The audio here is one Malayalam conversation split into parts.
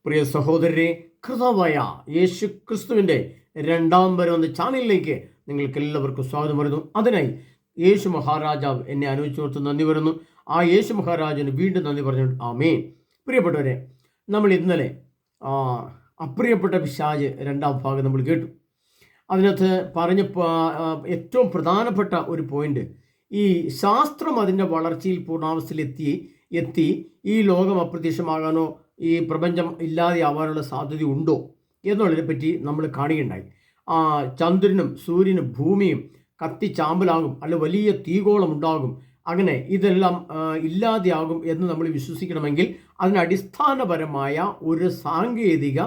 പ്രിയ സഹോദരരെ, കർത്താവായ യേശു ക്രിസ്തുവിൻ്റെ രണ്ടാം വരവെന്ന ചാനലിലേക്ക് നിങ്ങൾക്ക് എല്ലാവർക്കും സ്വാഗതം വരുന്നു. അതിനായി യേശു മഹാരാജാവ് എന്നെ അനുവദിച്ചോർത്ത് നന്ദി വരുന്നു. ആ യേശു മഹാരാജന് വീണ്ടും നന്ദി പറഞ്ഞു. ആമേൻ. പ്രിയപ്പെട്ടവരെ, നമ്മൾ ഇന്നലെ അപ്രിയപ്പെട്ട പിശാച് രണ്ടാം ഭാഗം നമ്മൾ കേട്ടു. അതിനകത്ത് പറഞ്ഞ ഏറ്റവും പ്രധാനപ്പെട്ട ഒരു പോയിന്റ്, ഈ ശാസ്ത്രം അതിൻ്റെ വളർച്ചയിൽ പൂർണ്ണാവസ്ഥയിൽ എത്തി ഈ ലോകം അപ്രത്യക്ഷമാകാനോ ഈ പ്രപഞ്ചം ഇല്ലാതെയാവാനുള്ള സാധ്യത ഉണ്ടോ എന്നുള്ളതിനെ പറ്റി നമ്മൾ കാണുകയുണ്ടായി. ചന്ദ്രനും സൂര്യനും ഭൂമിയും കത്തിച്ചാമ്പലാകും, അല്ല വലിയ തീഗോളം ഉണ്ടാകും, അങ്ങനെ ഇതെല്ലാം ഇല്ലാതെയാകും എന്ന് നമ്മൾ വിശ്വസിക്കണമെങ്കിൽ അതിന് അടിസ്ഥാനപരമായ ഒരു സാങ്കേതിക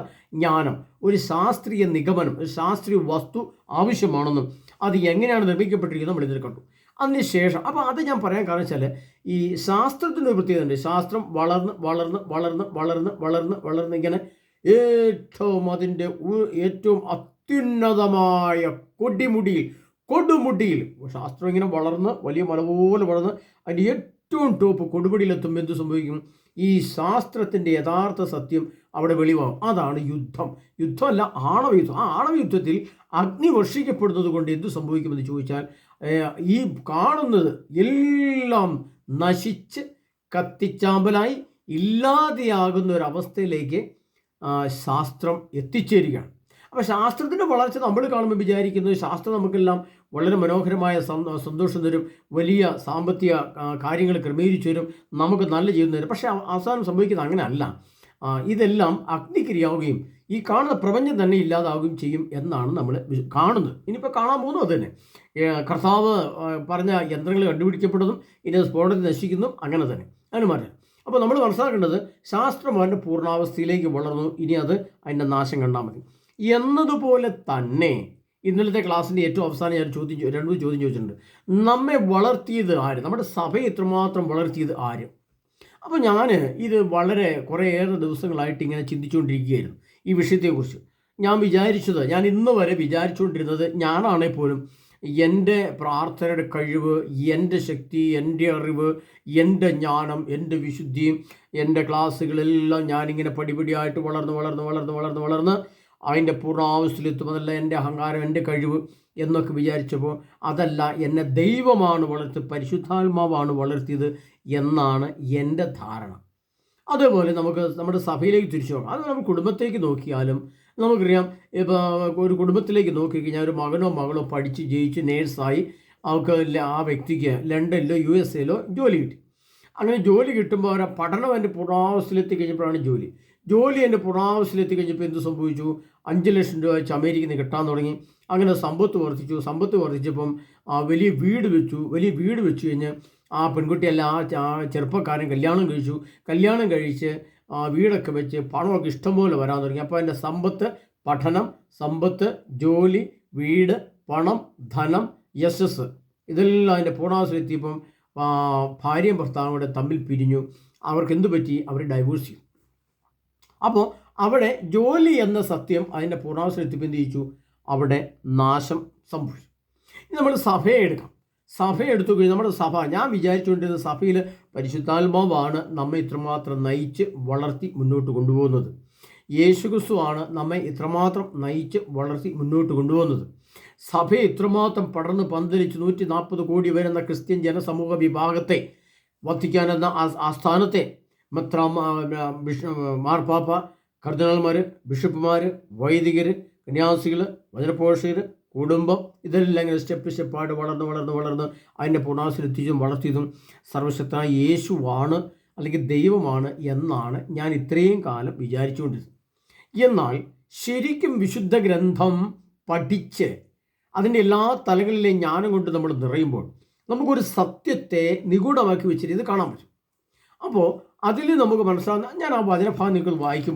ജ്ഞാനം, ഒരു ശാസ്ത്രീയ നിഗമനം, ഒരു ശാസ്ത്രീയ വസ്തു ആവശ്യമാണെന്നും അത് എങ്ങനെയാണ് നിർമ്മിക്കപ്പെട്ടിരിക്കുന്നത് നമ്മൾ ഇതിൽ കണ്ടു. അതിനുശേഷം അപ്പോൾ അത് ഞാൻ പറയാൻ കാരണം വെച്ചാൽ, ഈ ശാസ്ത്രത്തിൻ്റെ ഒരു പ്രത്യേകത ഉണ്ട്. ശാസ്ത്രം വളർന്ന് വളർന്ന് വളർന്ന് വളർന്ന് വളർന്ന് വളർന്ന് ഇങ്ങനെ അതിൻ്റെ ഏറ്റവും അത്യുന്നതമായ കൊടുമുടിയിൽ ശാസ്ത്രം ഇങ്ങനെ വളർന്ന് വലിയ മല പോലെ വളർന്ന് അതിൻ്റെ ഏറ്റവും ടോപ്പ് കൊടുമുടിയിലെത്തുമ്പോൾ എന്ത് സംഭവിക്കും? ഈ ശാസ്ത്രത്തിൻ്റെ യഥാർത്ഥ സത്യം അവിടെ വെളിവാകും. അതാണ് യുദ്ധമല്ല, ആണവയുദ്ധം. ആ ആണവയുദ്ധത്തിൽ അഗ്നി വർഷിക്കപ്പെടുന്നത് കൊണ്ട് എന്ത് സംഭവിക്കുമെന്ന് ചോദിച്ചാൽ, ഈ കാണുന്നത് എല്ലാം നശിച്ച് കത്തിച്ചാമ്പലായി ഇല്ലാതെയാകുന്ന ഒരവസ്ഥയിലേക്ക് ശാസ്ത്രം എത്തിച്ചേരുകയാണ്. അപ്പോൾ ശാസ്ത്രത്തിൻ്റെ വളർച്ച നമ്മൾ കാണുമ്പോൾ വിചാരിക്കുന്നത് ശാസ്ത്രം നമുക്കെല്ലാം വളരെ മനോഹരമായ സന്തോഷം തരും, വലിയ സാമ്പത്തിക കാര്യങ്ങൾ ക്രമീകരിച്ചു തരും, നമുക്ക് നല്ല ജീവിതം തരും. പക്ഷേ അവസാനം സംഭവിക്കുന്നത് അങ്ങനെ അല്ല. ഇതെല്ലാം അഗ്നിക്കിരയാവുകയും ഈ കാണുന്ന പ്രപഞ്ചം തന്നെ ഇല്ലാതാവുകയും ചെയ്യും എന്നാണ് നമ്മൾ കാണുന്നത്. ഇനിയിപ്പോൾ കാണാൻ പോകുന്നു അത് തന്നെ. കർത്താവ് പറഞ്ഞ യന്ത്രങ്ങൾ കണ്ടുപിടിക്കപ്പെടുന്നതും ഇനി സ്ഫോടനത്തിൽ നശിക്കുന്നതും അങ്ങനെ തന്നെ. അതിന് മാറ്റം. അപ്പോൾ നമ്മൾ മനസ്സിലാക്കേണ്ടത്, ശാസ്ത്രം അതിൻ്റെ പൂർണ്ണാവസ്ഥയിലേക്ക് വളർന്നു, ഇനി അത് അതിൻ്റെ നാശം കണ്ടാൽ മതി എന്നതുപോലെ തന്നെ. ഇന്നലത്തെ ക്ലാസ്സിൻ്റെ ഏറ്റവും അവസാനം ഞാൻ രണ്ട് ചോദ്യം ചോദിച്ചിട്ടുണ്ട്. നമ്മെ വളർത്തിയത് ആര്? നമ്മുടെ സഭയെ ഇത്രമാത്രം വളർത്തിയത് ആര്? അപ്പോൾ ഞാൻ ഇത് കുറേയേറെ ദിവസങ്ങളായിട്ട് ഇങ്ങനെ ചിന്തിച്ചുകൊണ്ടിരിക്കുകയായിരുന്നു ഈ വിഷയത്തെക്കുറിച്ച്. ഞാൻ ഇന്ന് വരെ വിചാരിച്ചുകൊണ്ടിരുന്നത്, ഞാനാണെ പോലും എൻ്റെ പ്രാർത്ഥനയുടെ കഴിവ്, എൻ്റെ ശക്തി, എൻ്റെ അറിവ്, എൻ്റെ ജ്ഞാനം, എൻ്റെ വിശുദ്ധിയും, എൻ്റെ ക്ലാസ്സുകളെല്ലാം ഞാനിങ്ങനെ പടിപടിയായിട്ട് വളർന്ന് അതിൻ്റെ പൂർണ്ണാവസ്ഥയിലെത്തും, എൻ്റെ അഹങ്കാരം, എൻ്റെ കഴിവ് എന്നൊക്കെ വിചാരിച്ചപ്പോൾ അതല്ല, എന്നെ ദൈവമാണ് വളർത്തിയത്, പരിശുദ്ധാത്മാവാണ് വളർത്തിയത് എന്നാണ് എൻ്റെ ധാരണ. അതേപോലെ നമുക്ക് നമ്മുടെ സഭയിലേക്ക് തിരിച്ചു നോക്കാം. അത് നമുക്ക് കുടുംബത്തേക്ക് നോക്കിയാലും നമുക്കറിയാം. ഇപ്പോൾ ഒരു കുടുംബത്തിലേക്ക് നോക്കിക്കഴിഞ്ഞാൽ, ഒരു മകനോ മകളോ പഠിച്ച് ജയിച്ച് നേഴ്സായി അവർക്ക് ആ വ്യക്തിക്ക് ലണ്ടനിലോ USA ജോലി കിട്ടി. അങ്ങനെ ജോലി കിട്ടുമ്പോൾ അവരെ പഠനം എൻ്റെ പൂർണ്ണാവസ്ഥയിലെത്തി കഴിഞ്ഞപ്പോഴാണ് ജോലി എൻ്റെ പൂർണ്ണാവസ്ഥയിലെത്തി കഴിഞ്ഞപ്പോൾ എന്ത് സംഭവിച്ചു? 5 ലക്ഷം രൂപ വെച്ച് അമേരിക്കയിൽ നിന്ന് കിട്ടാൻ തുടങ്ങി. അങ്ങനെ സമ്പത്ത് വർദ്ധിച്ചപ്പം വലിയ വീട് വെച്ചു കഴിഞ്ഞ് ആ പെൺകുട്ടിയല്ല, ആ ചെറുപ്പക്കാരൻ കല്യാണം കഴിച്ച് വീടൊക്കെ വെച്ച് പണമൊക്കെ ഇഷ്ടംപോലെ വരാൻ തുടങ്ങി. അപ്പോൾ എൻ്റെ സമ്പത്ത്, ജോലി, വീട്, പണം, ധനം, യശസ് ഇതെല്ലാം അതിൻ്റെ പൂർണ്ണാവസ്ഥയിലെത്തിയപ്പം ഭാര്യയും ഭർത്താവും കൂടെ തമ്മിൽ പിരിഞ്ഞു. അവർക്ക് എന്തു പറ്റി? അവർ ഡൈവോഴ്സ് ചെയ്തു. അപ്പോൾ അവിടെ ജോലി എന്ന സത്യം അതിൻ്റെ പൂർണ്ണാവസ്ഥയിലെത്തിയപ്പോൾ എന്ത് ചെയ്യിച്ചു? അവിടെ നാശം സംഭവിച്ചു. ഇനി നമ്മൾ സഭയെ എടുത്തു കഴിഞ്ഞാൽ, നമ്മുടെ സഭ, ഞാൻ വിചാരിച്ചുകൊണ്ടിരുന്ന സഭയിൽ പരിശുദ്ധാത്മാവാണ് നമ്മെ ഇത്രമാത്രം നയിച്ച് വളർത്തി മുന്നോട്ട് കൊണ്ടുപോകുന്നത്. യേശുക്രിസ്തുവാണ് നമ്മെ ഇത്രമാത്രം നയിച്ച് വളർത്തി മുന്നോട്ട് കൊണ്ടുപോകുന്നത്. സഭയെ ഇത്രമാത്രം പടർന്ന് പന്തലിച്ച് 140 കോടി വരുന്ന ക്രിസ്ത്യൻ ജനസമൂഹ വിഭാഗത്തെ, വത്തിക്കാൻ എന്ന സ്ഥാനത്തെ മാർപ്പാപ്പ, കർദിനാൾമാർ, ബിഷപ്പുമാർ, വൈദികർ, കന്യാസികൾ, വചനപോഷകർ, കുടുംബം, ഇതെല്ലാം ഇങ്ങനെ സ്റ്റെപ്പായിട്ട് വളർന്ന് അതിൻ്റെ പൂർണ്ണാവസ്ഥയിലെത്തിച്ചും വളർത്തിയതും സർവശക്തനായ യേശുവാണ്, അല്ലെങ്കിൽ ദൈവമാണ് എന്നാണ് ഞാൻ ഇത്രയും കാലം വിചാരിച്ചുകൊണ്ടിരുന്നത്. എന്നാൽ ശരിക്കും വിശുദ്ധ ഗ്രന്ഥം പഠിച്ച് അതിൻ്റെ എല്ലാ തലങ്ങളിലെയും ജ്ഞാനം കൊണ്ട് നമ്മൾ നിറയുമ്പോൾ നമുക്കൊരു സത്യത്തെ നിഗൂഢമാക്കി വെച്ചിട്ട് ഇത് കാണാൻ പറ്റും. അപ്പോൾ അതിൽ നമുക്ക് മനസ്സിലാകുന്ന, ഞാൻ ആ വചനഭാഗം നിങ്ങൾ വായിച്ചു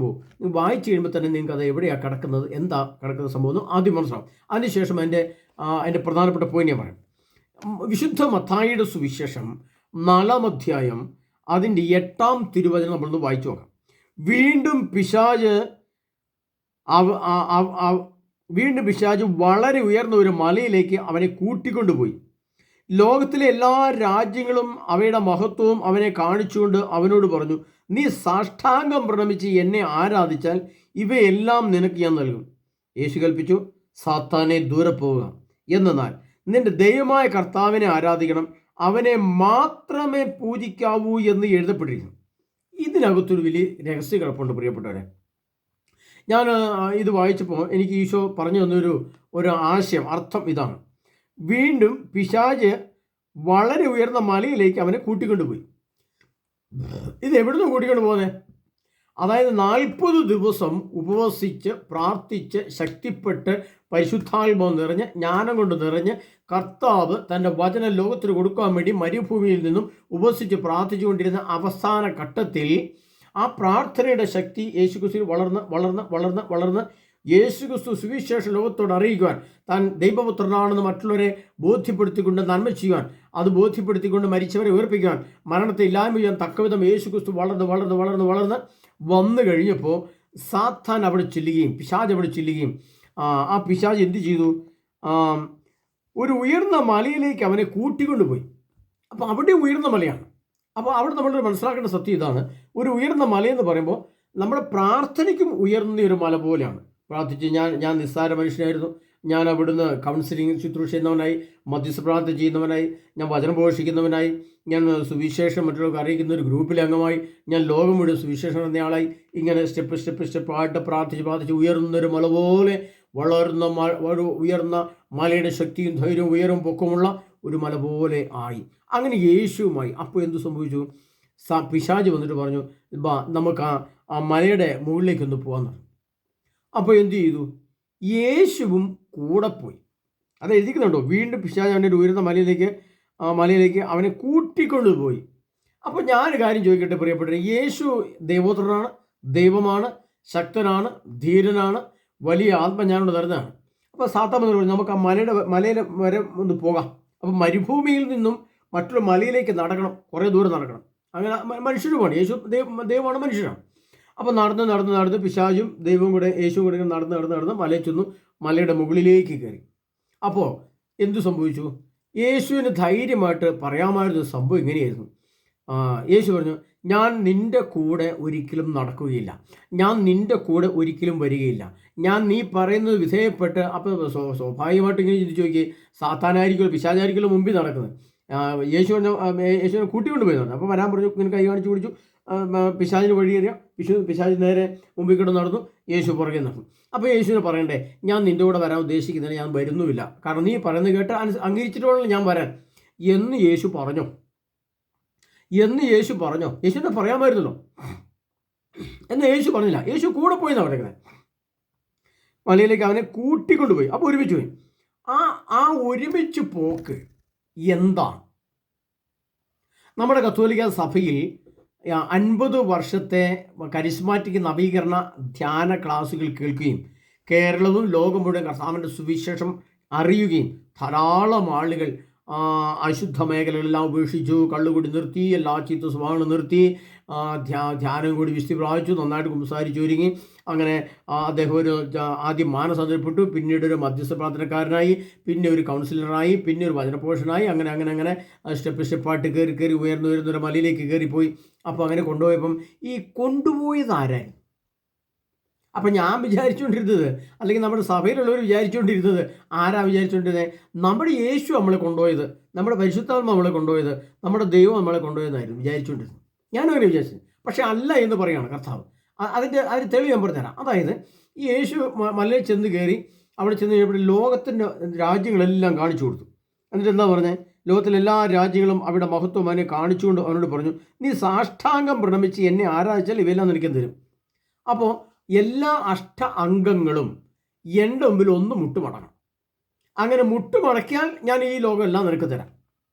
കഴിയുമ്പോൾ തന്നെ നിങ്ങൾക്ക് അത് എവിടെയാണ് കിടക്കുന്നത്, എന്താ കിടക്കുന്ന സംഭവം ആദ്യം മനസ്സിലാവും. അതിനുശേഷം അതിൻ്റെ പ്രധാനപ്പെട്ട പോയിന്റ് ഞാൻ പറയാം. വിശുദ്ധ മത്തായിയുടെ സുവിശേഷം 4-ാം അധ്യായം അതിൻ്റെ 8-ാം തിരുവചനം നമ്മളൊന്ന് വായിച്ചു നോക്കാം. വീണ്ടും പിശാച് വളരെ ഉയർന്ന ഒരു മലയിലേക്ക് അവനെ കൂട്ടിക്കൊണ്ടുപോയി. ലോകത്തിലെ എല്ലാ രാജ്യങ്ങളും അവയുടെ മഹത്വവും അവനെ കാണിച്ചുകൊണ്ട് അവനോട് പറഞ്ഞു, നീ സാഷ്ടാംഗം പ്രണമിച്ച് എന്നെ ആരാധിച്ചാൽ ഇവയെല്ലാം നിനക്ക് ഞാൻ നൽകും. യേശു കൽപ്പിച്ചു, സാത്താനെ ദൂരെ പോവുക, എന്നാൽ നിന്റെ ദൈവമായ കർത്താവിനെ ആരാധിക്കണം, അവനെ മാത്രമേ പൂജിക്കാവൂ എന്ന് എഴുതപ്പെട്ടിരിക്കുന്നു. ഇതിനകത്തൊരു വലിയ രഹസ്യ കിടപ്പുണ്ട് പ്രിയപ്പെട്ടവരെ. ഞാൻ ഇത് വായിച്ചപ്പോൾ എനിക്ക് ഈശോ പറഞ്ഞു തന്നൊരു ആശയം, അർത്ഥം ഇതാണ്. വീണ്ടും പിശാച് വളരെ ഉയർന്ന മലയിലേക്ക് അവനെ കൂട്ടിക്കൊണ്ടുപോയി. ഇത് എവിടുന്ന് കൂട്ടിക്കൊണ്ട് പോകുന്നത്? അതായത് 40 ദിവസം ഉപവസിച്ച് പ്രാർത്ഥിച്ച് ശക്തിപ്പെട്ട് പരിശുദ്ധാത്മാവ് നിറഞ്ഞ് ജ്ഞാനം കൊണ്ട് നിറഞ്ഞ് കർത്താവ് തൻ്റെ വചനം ലോകത്തിന് കൊടുക്കാൻ വേണ്ടി മരുഭൂമിയിൽ നിന്നും ഉപവസിച്ച് പ്രാർത്ഥിച്ചുകൊണ്ടിരുന്ന അവസാന ഘട്ടത്തിൽ ആ പ്രാർത്ഥനയുടെ ശക്തി യേശുക്രിസ്തു വളർന്ന് വളർന്ന് വളർന്ന് വളർന്ന് യേശുക്രിസ്തു സുവിശേഷം ലോകത്തോട് അറിയിക്കുവാൻ, താൻ ദൈവപുത്രനാണെന്ന് മറ്റുള്ളവരെ ബോധ്യപ്പെടുത്തിക്കൊണ്ട് നന്മ ചെയ്യുവാൻ, അത് ബോധ്യപ്പെടുത്തിക്കൊണ്ട് മരിച്ചവരെ ഉയർപ്പിക്കുവാൻ, മരണത്തെ ഇല്ലായ്മ ചെയ്യാൻ തക്കവിധം യേശുക്രിസ്തു വളർന്ന് വളർന്ന് വളർന്ന് വളർന്ന് വന്നു കഴിഞ്ഞപ്പോൾ സാത്താൻ അവിടെ ചെല്ലുകയും പിശാച് അവിടെ ചെല്ലുകയും ആ പിശാച് എന്ത് ചെയ്തു? ഒരു ഉയർന്ന മലയിലേക്ക് അവനെ കൂട്ടിക്കൊണ്ടുപോയി. അപ്പോൾ അവിടെ ഉയർന്ന മലയാണ്. അപ്പോൾ അവിടെ നമ്മൾ മനസ്സിലാക്കേണ്ട സത്യം ഇതാണ്. ഒരു ഉയർന്ന മലയെന്ന് പറയുമ്പോൾ നമ്മുടെ പ്രാർത്ഥനയ്ക്കും ഉയർന്ന ഒരു മല പോലെയാണ്. പ്രാർത്ഥിച്ച് ഞാൻ നിസ്സാര മനുഷ്യനായിരുന്നു. ഞാൻ അവിടുന്ന് കൗൺസിലിംഗ് ശുശ്രൂഷ ചെയ്യുന്നവനായി, മധ്യസ്ഥ പ്രാർത്ഥന ചെയ്യുന്നവനായി, ഞാൻ വചനം പോഷിക്കുന്നവനായി, ഞാൻ സുവിശേഷം മറ്റുള്ളവർക്ക് അറിയിക്കുന്ന ഒരു ഗ്രൂപ്പിലെ അംഗമായി, ഞാൻ ലോകം മുഴുവൻ സുവിശേഷം എന്നയാളായി, ഇങ്ങനെ സ്റ്റെപ്പ് ആയിട്ട് പ്രാർത്ഥിച്ച് ഉയർന്നൊരു മല പോലെ ഒരു ഉയർന്ന മലയുടെ ശക്തിയും ധൈര്യവും ഉയരവും പൊക്കമുള്ള ഒരു മല പോലെ ആയി. അങ്ങനെ യേശുവുമായി അപ്പോൾ എന്ത് സംഭവിച്ചു? പിശാച് വന്നിട്ട് പറഞ്ഞു, നമുക്ക് ആ മലയുടെ മുകളിലേക്കൊന്ന് പോകാൻ പറഞ്ഞു. അപ്പോൾ എന്ത് ചെയ്തു? യേശുവും കൂടെ പോയി. അത് എഴുതിക്കുന്നുണ്ടോ? വീണ്ടും പിശാച് അവൻ്റെ ഒരു ഉയർന്ന മലയിലേക്ക് അവനെ കൂട്ടിക്കൊണ്ടുപോയി. അപ്പോൾ ഞാനൊരു കാര്യം ചോദിക്കട്ടെ പ്രിയപ്പെട്ടവരെ, യേശു ദൈവപുത്രനാണ്, ദൈവമാണ്, ശക്തനാണ്, ധീരനാണ്, വലിയ ആത്മജ്ഞാനം നിറഞ്ഞതാണ്. അപ്പോൾ സാത്താൻ പറഞ്ഞു, നമുക്ക് ആ മലയുടെ വരെ ഒന്ന് പോകാം. അപ്പോൾ മരുഭൂമിയിൽ നിന്നും മറ്റൊരു മലയിലേക്ക് നടക്കണം, കുറേ ദൂരം നടക്കണം. അങ്ങനെ മനുഷ്യരുമാണ്, യേശു ദൈവമാണ്, മനുഷ്യരാണ്. അപ്പോൾ നടന്ന് പിശാചും ദൈവവും കൂടെ യേശുവും കൂടെ നടന്ന് മലയിൽ ചെന്നു, മലയുടെ മുകളിലേക്ക് കയറി. അപ്പോൾ എന്തു സംഭവിച്ചു? യേശുവിന് ധൈര്യമായിട്ട് പറയാമായിരുന്ന സംഭവം ഇങ്ങനെയായിരുന്നു. യേശു പറഞ്ഞു, ഞാൻ നിൻ്റെ കൂടെ ഒരിക്കലും നടക്കുകയില്ല, ഞാൻ നിൻ്റെ കൂടെ ഒരിക്കലും വരികയില്ല, ഞാൻ നീ പറയുന്നത് വിധേയപ്പെട്ട്. അപ്പോൾ സ്വാഭാവികമായിട്ട് ഇങ്ങനെ ചിന്തിച്ച് നോക്കി, സാത്താനായിരിക്കുമല്ലോ, പിശാചായിരിക്കുമല്ലോ മുമ്പിൽ നടക്കുന്നത്. യേശുവിനെ കൂട്ടിക്കൊണ്ട് പോയി. അപ്പോൾ വരാൻ പറഞ്ഞു, ഇങ്ങനെ കൈ കാണിച്ച് പിടിച്ചു. പിശാചിന് വഴിയേറിയ പിശാച് നേരെ മുമ്പിൽ കിടന്ന് നടന്നു, യേശു പുറകെ നടന്നു. അപ്പോൾ യേശുവിനെ പറയണ്ടേ, ഞാൻ നിൻ്റെ കൂടെ വരാൻ ഉദ്ദേശിക്കുന്നില്ല, ഞാൻ വരുന്നുമില്ല, കാരണം നീ പറയുന്നത് കേട്ട് അംഗീകരിച്ചിട്ട് വേണമല്ലോ ഞാൻ വരാൻ എന്ന് യേശു പറഞ്ഞോ? യേശുവിനെ പറയാമായിരുന്നല്ലോ. എന്ന് യേശു പറഞ്ഞില്ല. യേശു കൂടെ പോയി എന്നാണ് പറയുന്നത്. മലയിലേക്ക് അവനെ കൂട്ടിക്കൊണ്ടുപോയി. അപ്പോൾ ഒരുമിച്ച് പോയി. ആ ഒരുമിച്ച് പോക്ക് എന്താണ്? നമ്മുടെ കത്തോലിക്ക സഭയിൽ 50 വർഷത്തെ കരിസ്മാറ്റിക് നവീകരണ ധ്യാന ക്ലാസുകൾ കേൾക്കുകയും കേരളവും ലോകം മുഴുവൻ കർത്താവിൻ്റെ സുവിശേഷം അറിയുകയും ധാരാളം ആളുകൾ അശുദ്ധ മേഖലകളെല്ലാം ഉപേക്ഷിച്ചു, കള്ളുകൂടി നിർത്തി, എല്ലാ ചീത്ത സ്വഭാവങ്ങളും നിർത്തി, ധ്യാനം കൂടി വിശുദ്ധി പ്രാപിച്ചു, നന്നായിട്ട് സംസാരിച്ചു ഒരുങ്ങി. അങ്ങനെ അദ്ദേഹം ആദ്യം മാനസാന്തരപ്പെട്ടു, പിന്നീട് ഒരു മധ്യസ്ഥ പ്രാർത്ഥനക്കാരനായി, പിന്നെ ഒരു കൗൺസിലറായി, പിന്നെ ഒരു വചനപോഷനായി, അങ്ങനെ സ്റ്റെപ്പായിട്ട് കയറി ഉയർന്നൊരു മലയിലേക്ക് കയറിപ്പോയി. അപ്പോൾ അങ്ങനെ കൊണ്ടുപോയപ്പം ഈ കൊണ്ടുപോയത് ആരായി? അപ്പം ഞാൻ വിചാരിച്ചുകൊണ്ടിരുന്നത്, അല്ലെങ്കിൽ നമ്മുടെ സഭയിലുള്ളവർ വിചാരിച്ചുകൊണ്ടിരുന്നത്, ആരാ വിചാരിച്ചുകൊണ്ടിരുന്നത്? നമ്മുടെ യേശു നമ്മളെ കൊണ്ടുപോയത്, നമ്മുടെ പരിശുദ്ധാത്മ നമ്മളെ കൊണ്ടുപോയത്, നമ്മുടെ ദൈവം നമ്മളെ കൊണ്ടുപോയതെന്നായിരുന്നു വിചാരിച്ചുകൊണ്ടിരുന്നത്. ഞാനങ്ങനെ വിചാരിച്ചത്. പക്ഷെ അല്ല എന്ന് പറയുകയാണ് കർത്താവ്. അതിന് തെളിവ് ഞാൻ പറഞ്ഞുതരാം. അതായത് ഈ യേശു മലയിൽ ചെന്ന് കയറി, അവിടെ ചെന്ന് കഴിഞ്ഞപ്പോൾ ലോകത്തിൻ്റെ രാജ്യങ്ങളെല്ലാം കാണിച്ചു കൊടുത്തു. എന്നിട്ട് എന്താ പറഞ്ഞത്? ലോകത്തിലെ എല്ലാ രാജ്യങ്ങളും അവിടെ മഹത്വം അവനെ കാണിച്ചുകൊണ്ട് അവനോട് പറഞ്ഞു, നീ സാഷ്ടാംഗം പ്രണമിച്ച് എന്നെ ആരാധിച്ചാൽ ഇവയെല്ലാം നിനക്ക് തരും. അപ്പോൾ എല്ലാ അംഗങ്ങളും എൻ്റെ മുമ്പിൽ ഒന്ന് മുട്ടുമടങ്ങണം. അങ്ങനെ മുട്ടുമടക്കിയാൽ ഞാൻ ഈ ലോകം എല്ലാം നിനക്ക് തരാം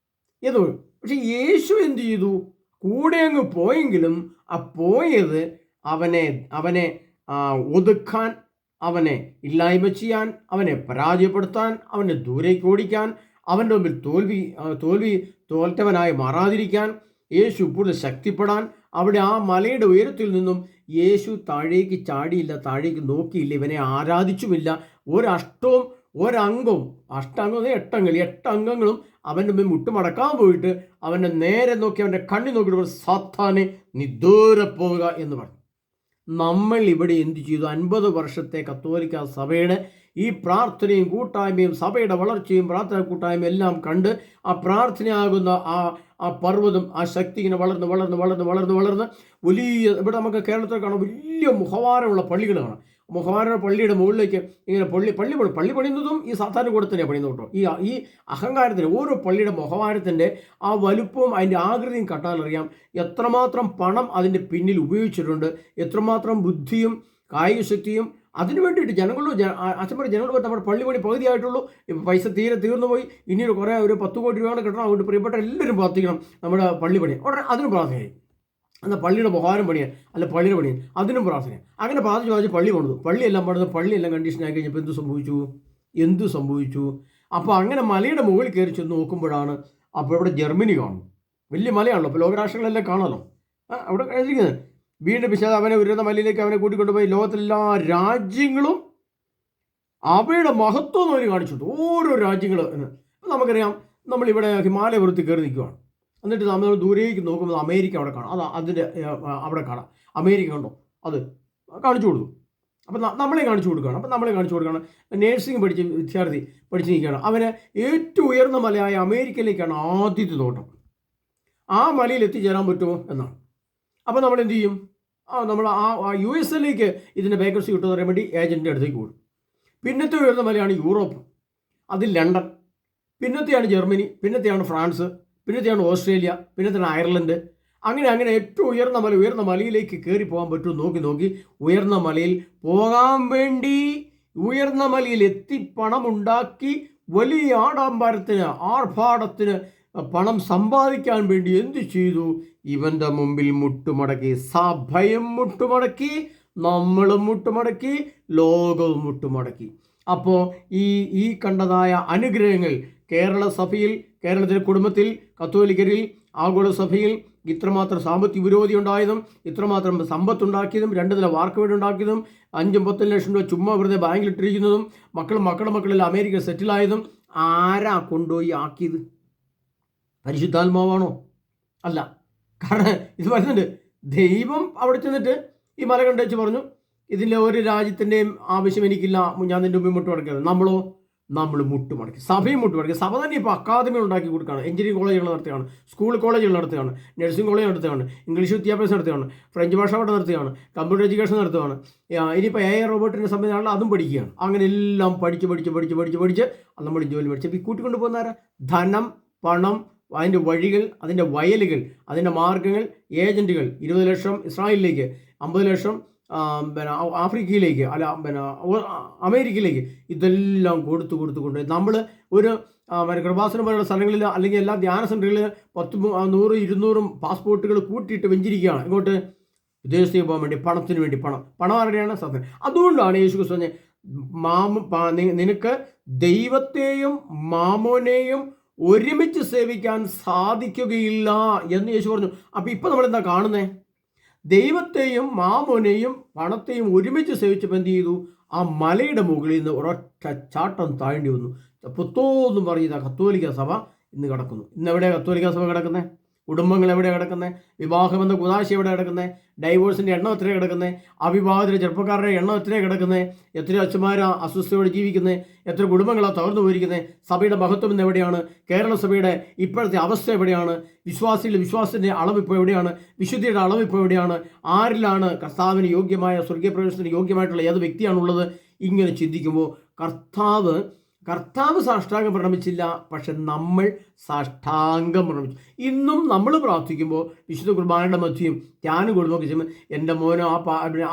എന്ന്. പക്ഷെ യേശു എന്ത് ചെയ്തു? കൂടെ അങ്ങ് പോയെങ്കിലും ആ പോയത് അവനെ ഒതുക്കാൻ, അവനെ ഇല്ലായ്മ ചെയ്യാൻ, അവനെ പരാജയപ്പെടുത്താൻ, അവനെ ദൂരേക്ക് ഓടിക്കാൻ, അവൻ്റെ മുമ്പിൽ തോൽറ്റവനായി മാറാതിരിക്കാൻ, യേശു കൂടുതൽ ശക്തിപ്പെടാൻ. അവിടെ ആ മലയുടെ ഉയരത്തിൽ നിന്നും യേശു താഴേക്ക് ചാടിയില്ല, താഴേക്ക് നോക്കിയില്ല, ഇവനെ ആരാധിച്ചുമില്ല, ഒരഷ്ടവും ഒരംഗവും, അഷ്ടാംഗം 8 അംഗങ്ങളും അവൻ്റെ മുമ്പിൽ മുട്ടുമടക്കാൻ പോയിട്ട് അവൻ്റെ നേരെ നോക്കി അവൻ്റെ കണ്ണി നോക്കിയിട്ട് സാത്താനെ നീ ദൂരെ പോവുക എന്ന് പറഞ്ഞു. നമ്മൾ ഇവിടെ എന്ത് ചെയ്തു? 50 വർഷത്തെ കത്തോലിക്ക സഭയുടെ ഈ പ്രാർത്ഥനയും കൂട്ടായ്മയും സഭയുടെ വളർച്ചയും പ്രാർത്ഥന കൂട്ടായ്മയും എല്ലാം കണ്ട് ആ പ്രാർത്ഥനയാകുന്ന ആ പർവ്വതം, ആ ശക്തി ഇങ്ങനെ വളർന്ന് വലിയ, ഇവിടെ നമുക്ക് കേരളത്തിൽ കാണാം വലിയ മുഖവാരമുള്ള പള്ളികൾ കാണാം. മുഖവാരമുള്ള പള്ളിയുടെ മുകളിലേക്ക് ഇങ്ങനെ പള്ളി പണിയുന്നതും ഈ സാധാരണ കൂടെ തന്നെയാണ് പണിയുന്നത് കേട്ടോ. ഈ അഹങ്കാരത്തിന് ഓരോ പള്ളിയുടെ മുഖവാരത്തിൻ്റെ ആ വലുപ്പവും അതിൻ്റെ ആകൃതിയും കണ്ടാലറിയാം എത്രമാത്രം പണം അതിൻ്റെ പിന്നിൽ ഉപയോഗിച്ചിട്ടുണ്ട്, എത്രമാത്രം ബുദ്ധിയും കായിക ശക്തിയും അതിന് വേണ്ടിയിട്ട് അച്ഛന്മാർ ജനങ്ങൾ നമ്മുടെ പള്ളി പണി പകുതിയായിട്ടുള്ളൂ, പൈസ തീർന്നു പോയി, ഇനിയൊരു ഒരു 10 കോടി രൂപയാണ് കിട്ടണം, അതുകൊണ്ട് പ്രിയപ്പെട്ട എല്ലാവരും പ്രാർത്ഥിക്കണം നമ്മുടെ പള്ളി പണി. ഉടനെ അതിനും പ്രാർത്ഥനയായി. എന്നാൽ പള്ളിയുടെ മുഖാരം പണിയാൻ, അല്ല പള്ളിയുടെ പണിയാൻ, അതിനും പ്രാർത്ഥന. അങ്ങനെ പ്രാർത്ഥിച്ച് പള്ളി പണിതു. പള്ളിയെല്ലാം കണ്ടീഷനായി കഴിഞ്ഞപ്പോൾ എന്തു സംഭവിച്ചു? അപ്പോൾ അങ്ങനെ മലയുടെ മുകളിൽ കയറി ചെന്ന് നോക്കുമ്പോഴാണ് അപ്പോൾ ഇവിടെ ജർമ്മനി കാണും. വലിയ മലയാണല്ലോ, അപ്പോൾ ലോകരാഷ്ട്രങ്ങളെല്ലാം കാണാമല്ലോ. അവിടെ കഴിഞ്ഞിരിക്കുന്നത് വീണ്ടും പിശാച് അവനെ ഉയർന്ന മലയിലേക്ക് അവനെ കൂട്ടിക്കൊണ്ടുപോയി ലോകത്തിലെല്ലാ രാജ്യങ്ങളും അവയുടെ മഹത്വം എന്ന് അവർ കാണിച്ചു. ഓരോ രാജ്യങ്ങൾ എന്ന് നമുക്കറിയാം. നമ്മളിവിടെ ഹിമാലയ വൃത്തി കയറി നിൽക്കുകയാണ്. എന്നിട്ട് നമ്മൾ ദൂരേക്ക് നോക്കുമ്പോൾ അമേരിക്ക അവിടെ കാണാം. അതിൻ്റെ അവിടെ കാണാം. അമേരിക്ക കണ്ടോ, അത് കാണിച്ചു കൊടുക്കും. അപ്പം നമ്മളെ കാണിച്ചു കൊടുക്കുകയാണ്. നേഴ്സിംഗ് വിദ്യാർത്ഥി പഠിച്ച് നിൽക്കുകയാണ്. അവന് ഏറ്റവും ഉയർന്ന മലയായ അമേരിക്കയിലേക്കാണ് ആദ്യത്തെ നോട്ടം. ആ മലയിൽ എത്തിച്ചേരാൻ പറ്റുമോ എന്നാണ്. അപ്പോൾ നമ്മൾ എന്ത് ചെയ്യും? നമ്മൾ USA ഇതിൻ്റെ വേക്കൻസി കിട്ടുമെന്ന് പറയാൻ വേണ്ടി ഏജൻറ്റിൻ്റെ അടുത്തേക്ക് പോകും. പിന്നത്തെ ഉയർന്ന മലയാണ് യൂറോപ്പ്, അതിൽ ലണ്ടൻ, പിന്നത്തെയാണ് ജർമ്മനി, പിന്നത്തെയാണ് ഫ്രാൻസ്, പിന്നത്തെയാണ് ഓസ്ട്രേലിയ, പിന്നത്തെയാണ് അയർലൻഡ്. അങ്ങനെ ഏറ്റവും ഉയർന്ന മലയിലേക്ക് കയറി പോകാൻ പറ്റും നോക്കി ഉയർന്ന മലയിൽ പോകാൻ വേണ്ടി ഉയർന്ന മലയിൽ എത്തി പണമുണ്ടാക്കി വലിയ ആർഭാടത്തിന് പണം സമ്പാദിക്കാൻ വേണ്ടി എന്തു ചെയ്തു? ഇവൻ്റെ മുമ്പിൽ മുട്ടുമടക്കി. സഭയും മുട്ടുമടക്കി, നമ്മളും മുട്ടുമടക്കി, ലോകവും മുട്ടുമടക്കി. അപ്പോൾ ഈ കണ്ടതായ അനുഗ്രഹങ്ങൾ കേരളത്തിലെ കുടുംബത്തിൽ, കത്തോലിക്കരിൽ, ആഗോള സഭയിൽ ഇത്രമാത്രം സാമ്പത്തിക പുരോഗതി ഉണ്ടായതും, ഇത്രമാത്രം സമ്പത്തുണ്ടാക്കിയതും, 2 നില വാർക്ക് വീട് ഉണ്ടാക്കിയതും, 5-10 ലക്ഷം രൂപ ചുമ്മാ വെറുതെ ബാങ്കിലിട്ടിരിക്കുന്നതും, മക്കളുടെ മക്കളിൽ അമേരിക്ക സെറ്റിലായതും ആരാ കൊണ്ടുപോയി ആക്കിയത്? പരിശുദ്ധാത്മാവാണോ? അല്ല. കാരണം ഇത് പറയുന്നുണ്ട്, ദൈവം അവിടെ ചെന്നിട്ട് ഈ മല കണ്ടുവച്ച് പറഞ്ഞു, ഇതിലെ ഒരു രാജ്യത്തിൻ്റെയും ആവശ്യം എനിക്കില്ല, ഞാൻ നിൻ്റെ മുമ്പിൽ മുട്ടുമടക്കിയത്. നമ്മൾ മുട്ടുമടക്കി. സഭയും മുട്ടുമടക്കി. സഭ തന്നെ ഇപ്പോൾ അക്കാദമികൾ ഉണ്ടാക്കി കൊടുക്കുകയാണ്, എഞ്ചിനീയറിംഗ് കോളേജുകൾ നടത്തുകയാണ്, സ്കൂൾ കോളേജുകൾ നടത്തുകയാണ്, നഴ്സിംഗ് കോളേജ് നടത്തുകയാണ്, ഇംഗ്ലീഷ് വിദ്യാഭ്യാസം നടത്തുകയാണ്, ഫ്രഞ്ച് ഭാഷ പഠനം നടത്തുകയാണ്, കമ്പ്യൂട്ടർ എഡ്യൂക്കേഷൻ നടത്തുകയാണ്. ഇനിയിപ്പോൾ AI റോബോട്ടിൻ്റെ സംവിധാനങ്ങൾ അതും പഠിക്കുകയാണ്. അങ്ങനെ എല്ലാം പഠിച്ച് നമ്മൾ ജോലി പഠിച്ച് ഇപ്പോൾ ഈ കൂട്ടിക്കൊണ്ട് പോകുന്നവരാ? ധനം, പണം, അതിൻ്റെ വഴികൾ, അതിൻ്റെ വയലുകൾ, അതിൻ്റെ മാർഗങ്ങൾ, ഏജൻറ്റുകൾ. 20 ലക്ഷം ഇസ്രായേലിലേക്ക്, 50 ലക്ഷം ആഫ്രിക്കയിലേക്ക്, അമേരിക്കയിലേക്ക്, ഇതെല്ലാം കൊടുത്തുകൊണ്ട് നമ്മൾ ഒരു കൃപാസനം പോലുള്ള സ്ഥലങ്ങളിൽ അല്ലെങ്കിൽ എല്ലാ ധ്യാന സെൻ്ററുകളിൽ 10, 100, 200 പാസ്പോർട്ടുകൾ കൂട്ടിയിട്ട് വെഞ്ചിരിക്കുകയാണ്. ഇങ്ങോട്ട് വിദേശത്തേക്ക് പോകാൻ വേണ്ടി, പണത്തിന് വേണ്ടി. പണം ആരുടെയാണ്? സത്യം. അതുകൊണ്ടാണ് യേശു ക്രിസ്തു പറഞ്ഞത്, നിനക്ക് ദൈവത്തെയും മാമോനെയും ഒരുമിച്ച് സേവിക്കാൻ സാധിക്കുകയില്ല എന്ന് യേശു പറഞ്ഞു. അപ്പോൾ ഇപ്പോൾ നമ്മളെന്താ കാണുന്നത്? ദൈവത്തെയും മാമോനെയും പണത്തെയും ഒരുമിച്ച് സേവിച്ചപ്പോൾ എന്ത് ചെയ്തു? ആ മലയുടെ മുകളിൽ നിന്ന് ഒരൊറ്റ ചാട്ടം താഴേണ്ടി വന്നു. പുത്തോന്നും പറഞ്ഞ കത്തോലിക്ക സഭ ഇന്ന് കിടക്കുന്നു. ഇന്നെവിടെയാണ് കത്തോലിക്ക സഭ കിടക്കുന്നത്? കുടുംബങ്ങൾ എവിടെയാണ് കിടക്കുന്നത്? വിവാഹമെന്ന കുദാശ എവിടെ കിടക്കുന്നത്? ഡൈവോഴ്സിൻ്റെ എണ്ണം എത്രയാണ് കിടക്കുന്നത്? അവിവാഹിത ചെറുപ്പക്കാരുടെ എണ്ണം എത്രയാണ് കിടക്കുന്നത്? എത്ര അച്ഛന്മാരാ അസ്വസ്ഥയോടെ ജീവിക്കുന്നത്? എത്ര കുടുംബങ്ങളാണ് തകർന്നു പോയിരിക്കുന്നത്? സഭയുടെ മഹത്വം ഇന്ന് എവിടെയാണ്? കേരള സഭയുടെ ഇപ്പോഴത്തെ അവസ്ഥ എവിടെയാണ്? വിശ്വാസത്തിൻ്റെ അളവ് ഇപ്പോൾ എവിടെയാണ്? വിശുദ്ധിയുടെ അളവ് ഇപ്പോൾ എവിടെയാണ്? ആരിലാണ് കർത്താവിന് യോഗ്യമായ സ്വർഗീയപ്രവേശനത്തിന് യോഗ്യമായിട്ടുള്ള ഏത് വ്യക്തിയാണുള്ളത്? ഇങ്ങനെ ചിന്തിക്കുമ്പോൾ കർത്താവ് സാഷ്ടാംഗം പ്രണമിച്ചില്ല, പക്ഷെ നമ്മൾ സാഷ്ടാംഗം പ്രണമിച്ചു. ഇന്നും നമ്മൾ പ്രാർത്ഥിക്കുമ്പോൾ വിശുദ്ധ കുർബാനയുടെ മധ്യയും ധ്യാനം കൊടുത്തൊക്കെ ചെയ്യുമ്പോൾ എൻ്റെ മോന്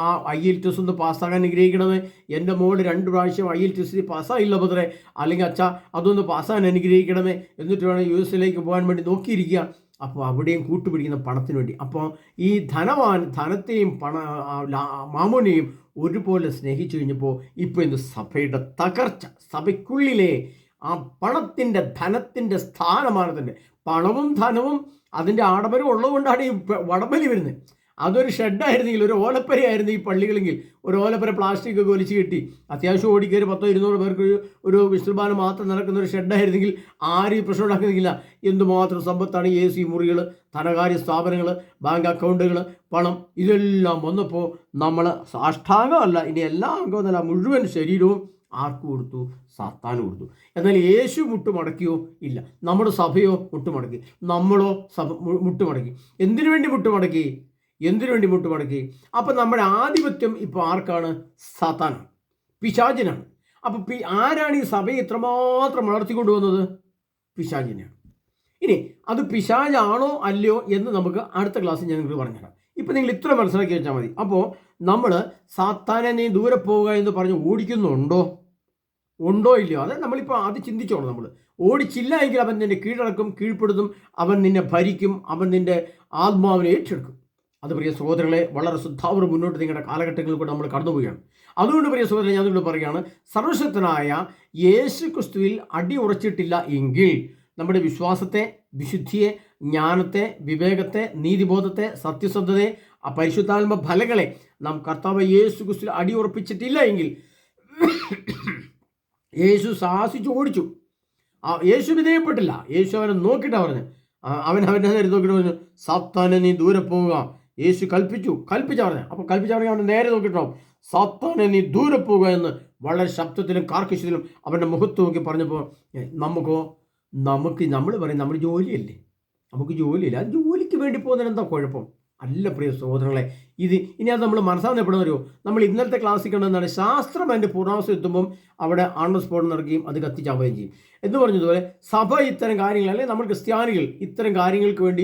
ആ IELTS ഒന്ന് പാസ്സാകാൻ അനുഗ്രഹിക്കണമേ, എൻ്റെ മോള് 2 പ്രാവശ്യം IELTS പാസ്സായില്ല പത്രേ, അല്ലെങ്കിൽ അച്ഛാ അതൊന്ന് പാസ്സാകാൻ അനുഗ്രഹിക്കണമേ, എന്നിട്ട് വേണം USA പോകാൻ വേണ്ടി നോക്കിയിരിക്കുക. അപ്പോൾ അവിടെയും കൂട്ടുപിടിക്കുന്ന പണത്തിന് വേണ്ടി. അപ്പോൾ ഈ ധനത്തെയും മാമോനെയും ഒരുപോലെ സ്നേഹിച്ചു കഴിഞ്ഞപ്പോൾ ഇപ്പോൾ ഇന്ന് സഭയുടെ തകർച്ച, സഭയ്ക്കുള്ളിലെ ആ ധനത്തിൻ്റെ സ്ഥാനമാനത്തിൻ്റെ പണവും ധനവും അതിൻ്റെ ആഡംബരം ഉള്ളതുകൊണ്ടാണ് ഈ വടംവലി വരുന്നത്. അതൊരു ഷെഡായിരുന്നെങ്കിൽ, ഒരു ഓലപ്പരയായിരുന്നു ഈ പള്ളികളെങ്കിൽ, ഒരു ഓലപ്പര പ്ലാസ്റ്റിക് ഒക്കെ വലിച്ചു കെട്ടി അത്യാവശ്യം ഓടിക്കയറി 100-200 പേർക്ക് ഒരു വിശ്രമാനം മാത്രം നടക്കുന്ന ഒരു ഷെഡായിരുന്നെങ്കിൽ ആരും ഈ പ്രശ്നം ഉണ്ടാക്കുന്നില്ല. എന്തുമാത്രം സമ്പത്താണ് AC മുറികൾ, ധനകാര്യ സ്ഥാപനങ്ങൾ, ബാങ്ക് അക്കൗണ്ടുകൾ, പണം, ഇതെല്ലാം വന്നപ്പോൾ നമ്മൾ സാഷ്ടാംഗമല്ല, ഇനി എല്ലാ അംഗമെന്നല്ല, മുഴുവൻ ശരീരവും ആർക്ക് കൊടുത്തു? സാത്താന് കൊടുത്തു. എന്നാൽ യേശു മുട്ടുമടക്കിയോ? ഇല്ല. നമ്മുടെ സഭയോ മുട്ടുമടക്കി? നമ്മളോ സഭ മുട്ടുമടക്കി. എന്തിനു വേണ്ടി മുട്ടുമടക്കി? അപ്പം നമ്മുടെ ആധിപത്യം ഇപ്പോൾ ആർക്കാണ്? സാത്താനാണ്, പിശാചിനാണ്. അപ്പം ആരാണ് ഈ സഭയെ ഇത്രമാത്രം വളർത്തിക്കൊണ്ടുവന്നത്? പിശാചിനെയാണ്. ഇനി അത് പിശാചാണോ അല്ലയോ എന്ന് നമുക്ക് അടുത്ത ക്ലാസ്സിൽ ഞാൻ നിങ്ങൾക്ക് പറഞ്ഞുതരാം. ഇപ്പം നിങ്ങൾ ഇത്ര മനസ്സിലാക്കി വെച്ചാൽ മതി. അപ്പോൾ നമ്മൾ സാത്താനെ നീ ദൂരെ പോവുക എന്ന് പറഞ്ഞ് ഉണ്ടോ ഇല്ലയോ? അത് നമ്മളിപ്പോൾ അത് ചിന്തിച്ചോളൂ. നമ്മൾ ഓടിച്ചില്ല എങ്കിൽ അവൻ നിന്നെ കീഴടക്കും, കീഴ്പ്പെടുത്തും, അവൻ നിന്നെ ഭരിക്കും, അവൻ നിൻ്റെ ആത്മാവിനെ ഏറ്റെടുക്കും. അത് പ്രിയ സഹോദരങ്ങളെ, വളരെ ശ്രദ്ധാപൂർവ്വം മുന്നോട്ട് നിങ്ങളുടെ കാലഘട്ടങ്ങളിൽ കൂടെ നമ്മൾ കടന്നുപോവുകയാണ്. അതുകൊണ്ട് പ്രിയ സഹോദരൻ, ഞാൻ നിങ്ങളോട് പറയുകയാണ്, സർവശക്തനായ യേശു ക്രിസ്തുവിൽ അടി ഉറച്ചിട്ടില്ല എങ്കിൽ നമ്മുടെ വിശ്വാസത്തെ, വിശുദ്ധിയെ, ജ്ഞാനത്തെ, വിവേകത്തെ, നീതിബോധത്തെ, സത്യസന്ധതയെ, ആ പരിശുദ്ധാത്മ ഫലങ്ങളെ നാം കർത്താവ് യേശു ക്രിസ്തുവിൽ അടി ഉറപ്പിച്ചിട്ടില്ല എങ്കിൽ യേശു സാഹസിച്ച് ഓടിച്ചു. യേശു വിധേയപ്പെട്ടില്ല. യേശു അവനെ നോക്കിയിട്ടാണ് പറഞ്ഞു, അവൻ്റെ നേരെ നോക്കിയിട്ട് പറഞ്ഞു, സാത്താനെ നീ ദൂരെ പോവുക. യേശു കൽപ്പിച്ച പറഞ്ഞു. അപ്പോൾ കൽപ്പിച്ച പറഞ്ഞാൽ അവൻ്റെ നേരെ നോക്കിയിട്ടാവും, സാത്താനെ നീ ദൂരെ പോവുക എന്ന് വളരെ ശബ്ദത്തിലും കാർക്കശ്യത്തിലും അവൻ്റെ മുഖത്ത് നോക്കി പറഞ്ഞപ്പോൾ നമ്മൾ പറയും നമ്മൾ ജോലിയല്ലേ, നമുക്ക് ജോലിയില്ല. ആ ജോലിക്ക് വേണ്ടി പോകുന്നതിന് എന്താ കുഴപ്പം? അല്ല പ്രിയ സഹോദരങ്ങളെ, ഇനി അത് നമ്മൾ മനസ്സിലാക്കപ്പെടുന്നവരോ, നമ്മൾ ഇന്നലത്തെ ക്ലാസ്സിൽ കണ്ടെന്നാണ് ശാസ്ത്രം അതിൻ്റെ പൂർണ്ണാവസ്ഥ എത്തുമ്പം അവിടെ ആൺസ്ഫോടനം നടക്കുകയും അത് കത്തിച്ചാവുകയും ചെയ്യും എന്ന് പറഞ്ഞതുപോലെ സഭ ഇത്തരം കാര്യങ്ങൾ, അല്ലെങ്കിൽ നമ്മൾ ക്രിസ്ത്യാനികൾ ഇത്തരം കാര്യങ്ങൾക്ക് വേണ്ടി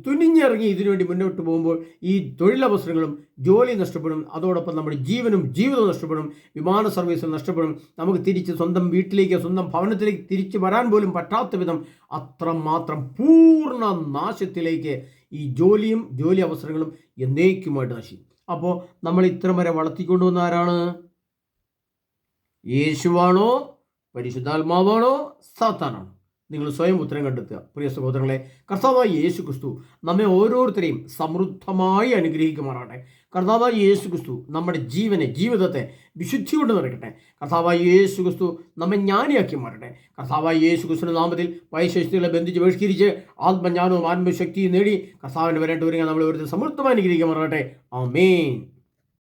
തുനിഞ്ഞിറങ്ങി ഇതിനുവേണ്ടി മുന്നോട്ട് പോകുമ്പോൾ ഈ തൊഴിലവസരങ്ങളും ജോലി നഷ്ടപ്പെടും, അതോടൊപ്പം നമ്മുടെ ജീവിതവും നഷ്ടപ്പെടും, വിമാന സർവീസ് നഷ്ടപ്പെടും, നമുക്ക് തിരിച്ച് സ്വന്തം വീട്ടിലേക്ക്, സ്വന്തം ഭവനത്തിലേക്ക് തിരിച്ചു വരാൻ പോലും പറ്റാത്ത വിധം അത്രമാത്രം പൂർണ്ണ നാശത്തിലേക്ക് ഈ ജോലി അവസരങ്ങളും എന്നേക്കുമായിട്ട് നശിക്കും. അപ്പോൾ നമ്മൾ ഇത്ര വരെ വളർത്തിക്കൊണ്ടുവന്ന ആരാണ്? യേശുവാണോ, പരിശുദ്ധാത്മാവാണോ, സാത്താനാണോ? നിങ്ങൾ സ്വയം ഉത്തരം കണ്ടെത്തുക. പ്രിയ സഹോദരങ്ങളെ, കർത്താവായ യേശു ക്രിസ്തു നമ്മെ ഓരോരുത്തരെയും സമൃദ്ധമായി അനുഗ്രഹിക്കുമാറാകട്ടെ. കർത്താവായ യേശു ക്രിസ്തു നമ്മുടെ ജീവിതത്തെ വിശുദ്ധി കൊണ്ട് നിറയ്ക്കട്ടെ. കർത്താവായ യേശു ക്രിസ്തു നമ്മെ ജ്ഞാനിയാക്കി മാറട്ടെ. കർത്താവായ യേശു ക്രിസ്തുവിന്റെ നാമത്തിൽ പൈശക്തികളെ ബന്ധിച്ച് ബഹിഷ്കരിച്ച് ആത്മജ്ഞാനവും ആത്മശക്തിയും നേടി കർത്താവിൻ്റെ വരേണ്ടി വരിക നമ്മൾ ഓരോരുത്തരും സമൃദ്ധമായി അനുഗ്രഹിക്കുമാറാകട്ടെ. ആമേൻ.